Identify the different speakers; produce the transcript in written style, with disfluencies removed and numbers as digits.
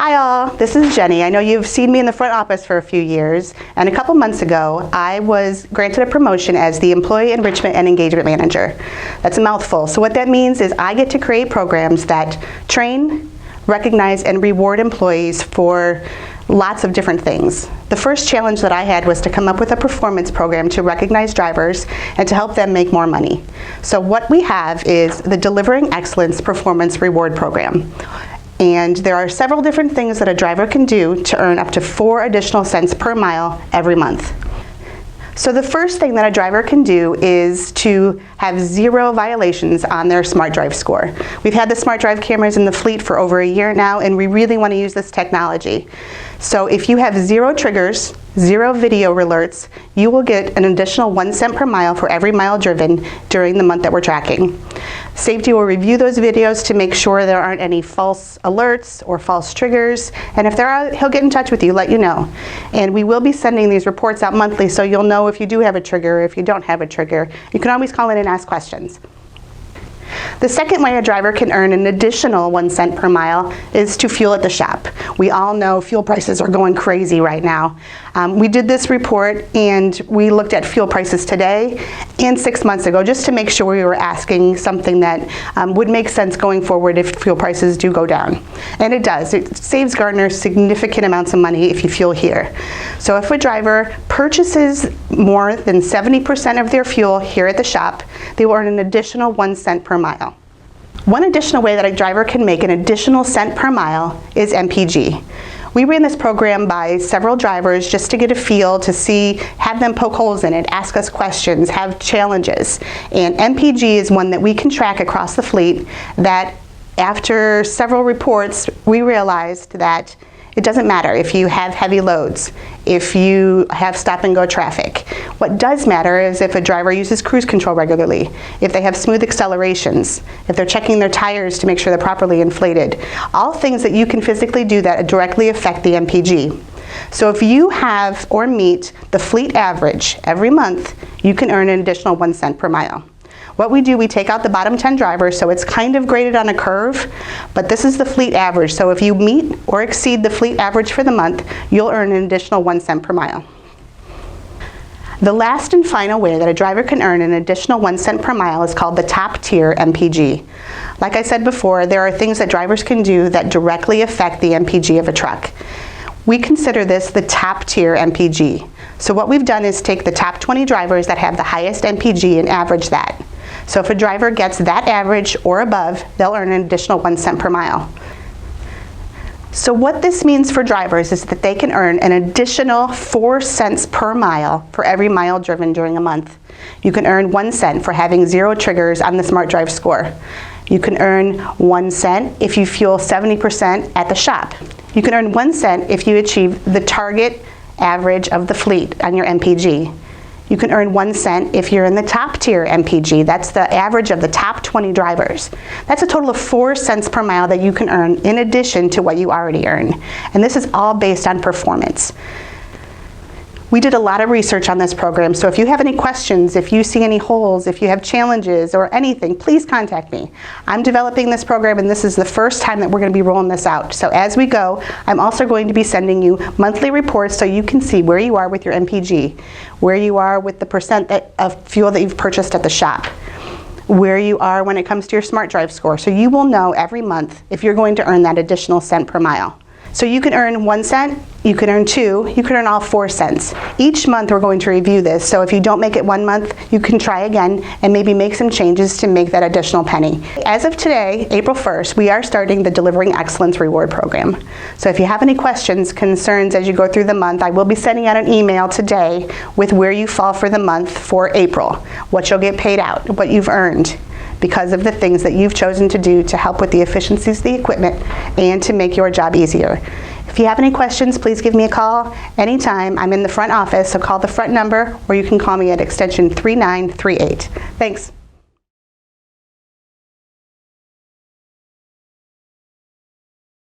Speaker 1: Hi all, this is Jenny. I know you've seen me in the front office for a few years, and a couple months ago I was granted a promotion as the Employee Enrichment and Engagement Manager. That's a mouthful. So what that means is I get to create programs that train, recognize, and reward employees for lots of different things. The first challenge that I had was to come up with a performance program to recognize drivers and to help them make more money. So what we have is the Delivering Excellence Performance Reward Program. And there are several different things that a driver can do to earn up to 4 additional cents per mile every month. So the first thing that a driver can do is to have 0 violations on their Smart Drive score. We've had the Smart Drive cameras in the fleet for over a year now, and we really want to use this technology. So if you have 0 triggers, 0 video alerts, you will get an additional 1 cent per mile for every mile driven during the month that we're tracking. Safety will review those videos to make sure there aren't any false alerts or false triggers, and if there are, he'll get in touch with you, let you know. And we will be sending these reports out monthly, so you'll know if you do have a trigger, if you don't have a trigger. You can always call in and ask questions. The second way a driver can earn an additional 1 cent per mile is to fuel at the shop. We all know fuel prices are going crazy right now. We did this report and we looked at fuel prices today and 6 months ago just to make sure we were asking something that would make sense going forward if fuel prices do go down. And it does. It saves gardeners significant amounts of money if you fuel here. So if a driver purchases more than 70% of their fuel here at the shop, they will earn an additional 1 cent per mile. One additional way that a driver can make an additional cent per mile is MPG. We ran this program by several drivers just to get a feel, to see, have them poke holes in it, ask us questions, have challenges. And MPG is one that we can track across the fleet that after several reports, we realized that it doesn't matter if you have heavy loads, if you have stop and go traffic. What does matter is if a driver uses cruise control regularly, if they have smooth accelerations, if they're checking their tires to make sure they're properly inflated. All things that you can physically do that directly affect the MPG. So if you have or meet the fleet average every month, you can earn an additional 1 cent per mile. What we do, we take out the bottom 10 drivers, so it's kind of graded on a curve, but this is the fleet average. So if you meet or exceed the fleet average for the month, you'll earn an additional 1 cent per mile. The last and final way that a driver can earn an additional 1 cent per mile is called the Top Tier MPG. Like I said before, there are things that drivers can do that directly affect the MPG of a truck. We consider this the Top Tier MPG. So what we've done is take the top 20 drivers that have the highest MPG and average that. So if a driver gets that average or above, they'll earn an additional 1 cent per mile. So what this means for drivers is that they can earn an additional 4 cents per mile for every mile driven during a month. You can earn 1 cent for having 0 triggers on the Smart Drive score. You can earn 1 cent if you fuel 70% at the shop. You can earn 1 cent if you achieve the target average of the fleet on your MPG. You can earn 1 cent if you're in the top tier MPG. That's the average of the top 20 drivers. That's a total of 4 cents per mile that you can earn in addition to what you already earn. And this is all based on performance. We did a lot of research on this program, so if you have any questions, if you see any holes, if you have challenges or anything, please contact me. I'm developing this program and this is the first time that we're going to be rolling this out. So as we go, I'm also going to be sending you monthly reports so you can see where you are with your MPG, where you are with the percent of fuel that you've purchased at the shop, where you are when it comes to your Smart Drive score. So you will know every month if you're going to earn that additional cent per mile. So you can earn 1 cent, you can earn 2, you can earn all 4 cents. Each month we're going to review this, so if you don't make it one month, you can try again and maybe make some changes to make that additional penny. As of today, April 1st, we are starting the Delivering Excellence Reward Program. So if you have any questions, concerns as you go through the month, I will be sending out an email today with where you fall for the month for April, what you'll get paid out, what you've earned, because of the things that you've chosen to do to help with the efficiencies of the equipment and to make your job easier. If you have any questions, please give me a call anytime. I'm in the front office, so call the front number or you can call me at extension 3938. Thanks.